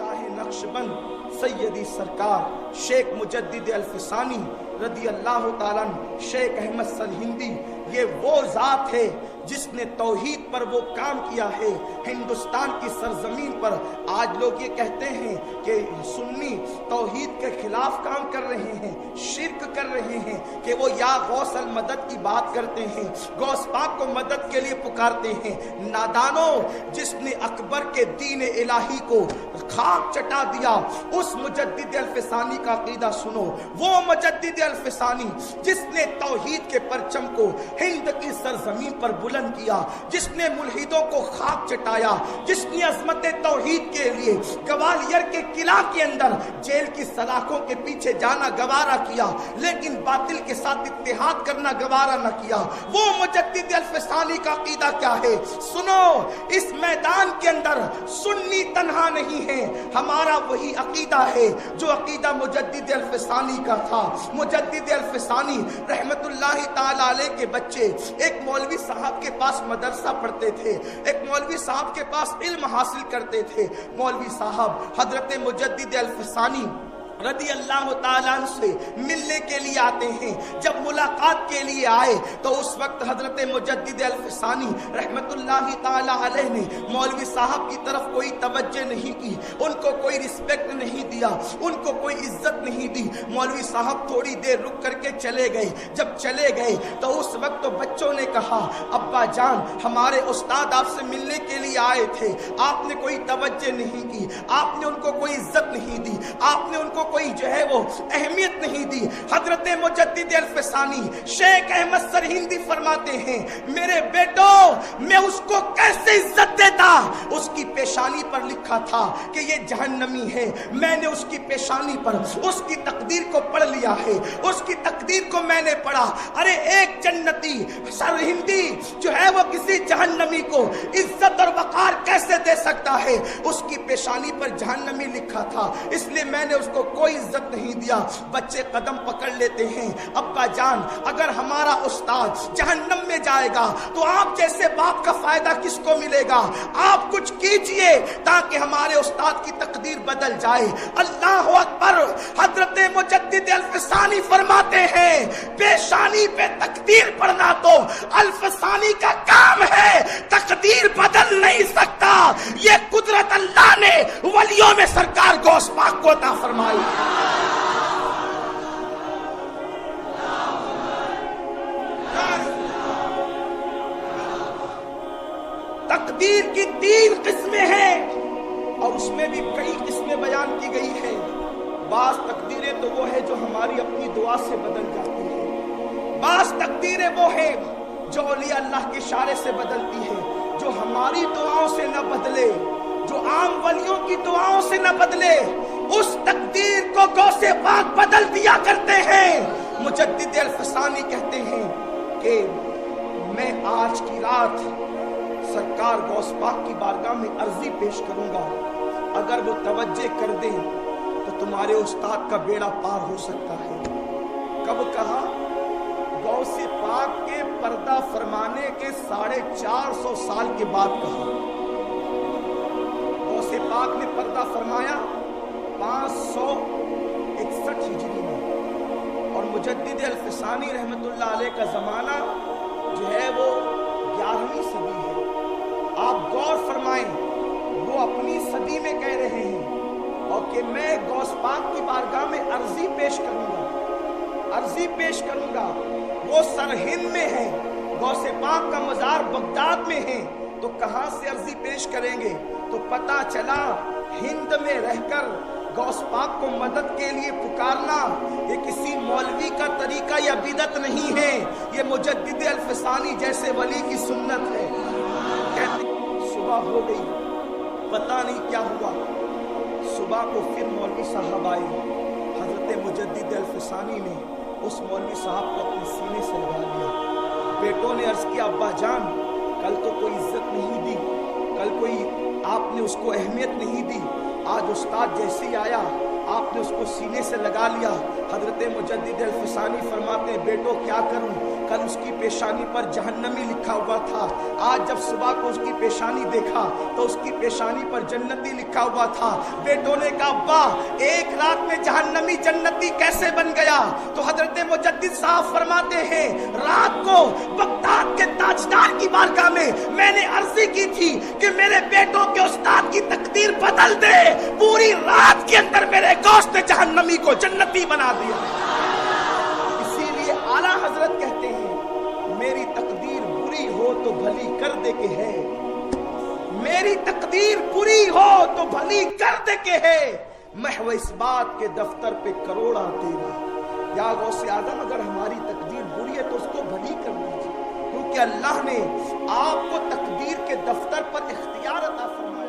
शाह नक्शबंद सैयदी सरकार शेख मुजद्दिद अल्फसानी रदी अल्लाह ताला शेख अहमद सरहिंदी, ये वो जात है जिसने तौहीद पर वो काम किया है हिंदुस्तान की सरजमीन पर। आज लोग ये कहते हैं कि सुन्नी तौहीद के खिलाफ काम कर रहे हैं, शिर्क कर रहे हैं, कि वो या गौस अल मदद की बात करते हैं, गौस पाक को मदद के लिए पुकारते हैं। नादानो, जिसने अकबर के दीन इलाही को खाक चटा दिया, उस मुजद्दिद अल्फसानी का अकीदा सुनो। वो मुजद्दिद अल्फसानी जिसने तौहीद के परचम को हिंद की सरजमीन पर बुलंद किया, जिसने मुल्हिदों को खाक चटाया, जिसने अजमत तौहीद के लिए ग्वालियर के किला के अंदर जेल की सलाखों के पीछे जाना गवारा किया, लेकिन बातिल के साथ इत्तेहाद करना गवारा न किया, वो मुजद्दिद अल्फसानी का अकीदा क्या है सुनो। इस मैदान के अंदर सुन्नी तन्हा नहीं है, हमारा वही अकीदा है जो अकीदा मुजद्दिद अल्फसानी का था। मुजद्दिद अल्फसानी रहमतुल्लाहि ताला अलैह के बच्चे एक मौलवी साहब के पास मदरसा पढ़ते थे, एक मौलवी साहब के पास इल्म हासिल करते थे। मौलवी साहब हजरत मुजद्दिद अल्फसानी रदी अल्लाह ताला से मिलने के लिए आते हैं। जब मुलाकात के लिए आए तो उस वक्त हजरत मुजद्दिद अल्फसानी रहमतुल्लाहि ताला अलैह ने मौलवी साहब की तरफ कोई तवज्जो नहीं की, उनको कोई रिस्पेक्ट नहीं दिया, उनको कोई इज्जत नहीं दी। मौलवी साहब थोड़ी देर रुक करके चले गए। जब चले गए तो उस वक्त तो बच्चों ने कहा, अब्बा जान हमारे उस्ताद आपसे मिलने के लिए आए थे, आपने कोई तवज्जो नहीं की, आपने उनको कोई इज्जत नहीं दी, आपने उनको कोई जो है वो अहमियत नहीं दी। हजरत मुजद्दिद अल्फसानी शेख अहमद सरहिंदी फरमाते हैं, मेरे बेटो मैं उसको कैसे इज्जत देता, उसकी पेशानी पर लिखा था कि ये जहन्नमी है, मैंने उसकी पेशानी पर उसकी तकदीर को पढ़ लिया है, उसकी तकदीर को मैंने पढ़ा। अरे एक जन्नती सरहिंदी जो है वो किसी जहन्नमी को इज्जत और वकार कैसे दे सकता है, उसकी पेशानी पर जहन्नमी लिखा था, इसलिए मैंने उसको कोई इज्जत नहीं दिया। बच्चे कदम पकड़ लेते हैं, अब्बा जान अगर हमारा उस्ताद जहन्नम में जाएगा तो आप जैसे बाप का फायदा किसको मिलेगा, आप कुछ कीजिए ताकि हमारे उस्ताद की तकदीर बदल जाए। अल्लाह अकबर। हजरत मुजद्दिद अल्फसानी फरमाते हैं, पेशानी पे तकदीर पढ़ना तो अल्फसानी का काम है, तकदीर बदल नहीं सकता। ये कुदरत अल्लाह ने वलियों में सरकार गौस पाक को अता फरमाई। तकदीर की 3 किस्में हैं और उसमें भी कई किस्में बयान की गई है। बास तकदीरें तो वो है जो हमारी अपनी दुआ से बदल जाती है, बास तकदीरें वो है जो औलिया अल्लाह के इशारे से बदलती है, जो हमारी दुआओं से न बदले, जो आम वलियों की दुआओं से न बदले, उस तकदीर को गौसे पाक बदल दिया करते हैं। मुजद्दिद अल्फसानी कहते हैं कि मैं आज की रात सरकार गौस पाक की बारगाह में अर्जी पेश करूंगा, अगर वो तवज्जो कर दे तो तुम्हारे उस्ताद का बेड़ा पार हो सकता है। कब कहा? गौसे पाक के पर्दा फरमाने के 450 साल के बाद कहा। गौसे पाक ने पर्दा फरमाया 561 हिजरी में, और मुजद्दिद अल्फसानी रहमतुल्लाह अलैह का जमाना जो है वो 11वीं सदी है। आप गौर फरमाएं, वो अपनी सदी में कह रहे हैं और कि मैं गौस पाक की बारगाह में अर्जी पेश करूंगा, अर्जी पेश करूंगा। वो सरहिंद में है, गौसे पाक का मजार बगदाद में है, तो कहां से अर्जी पेश करेंगे? तो पता चला हिंद में रहकर गौस पाक को मदद के लिए पुकारना ये किसी मौलवी का तरीका या बिदत नहीं है, ये मुजद्दिद अल्फसानी जैसे वली की सुन्नत है। कहते सुबह हो गई, पता नहीं क्या हुआ, सुबह को फिर मौलवी साहब आए। हजरत मुजद्दिद अल्फसानी ने उस मौलवी साहब को अपने सीने से लगा लिया। बेटों ने अर्ज किया, अब्बा जान कल तो कोई इज्जत नहीं दी, कल कोई आपने उसको अहमियत नहीं दी, आज उस्ताद जैसे ही आया आपने उसको सीने से लगा लिया। हजरत मुजद्दिद अल्फसानी फरमाते हैं, बेटो क्या करूं, कल उसकी पेशानी पर जहन्नमी लिखा हुआ था, आज जब सुबह को उसकी पेशानी देखा तो उसकी पेशानी पर जन्नती लिखा हुआ था। बेटों ने कहा वाह, एक रात में जहन्नमी जन्नती कैसे बन गया? तो हजरत मुजद्दिद साहब फरमाते हैं, रात को बगदाद के ताजदार की बारगाह में मैंने अर्जी की थी कि मेरे बेटों के उस्ताद की तकदीर बदल दे। पूरी रात के अंदर मेरे गोश्त ने जहन्नमी को जन्नती बना दिया। इसीलिए आला हजरत कहते हैं, मेरी तकदीर बुरी हो तो भली कर दे के है, मेरी तकदीर बुरी हो तो भली कर दे के है, महव इस बात के दफ्तर पे करोड़ा तेरा। या गौसे आदम, अगर हमारी तकदीर बुरी है तो उसको भली कर दीजिए, क्योंकि अल्लाह ने आपको तकदीर के दफ्तर पर इख्तियार अता फरमाया।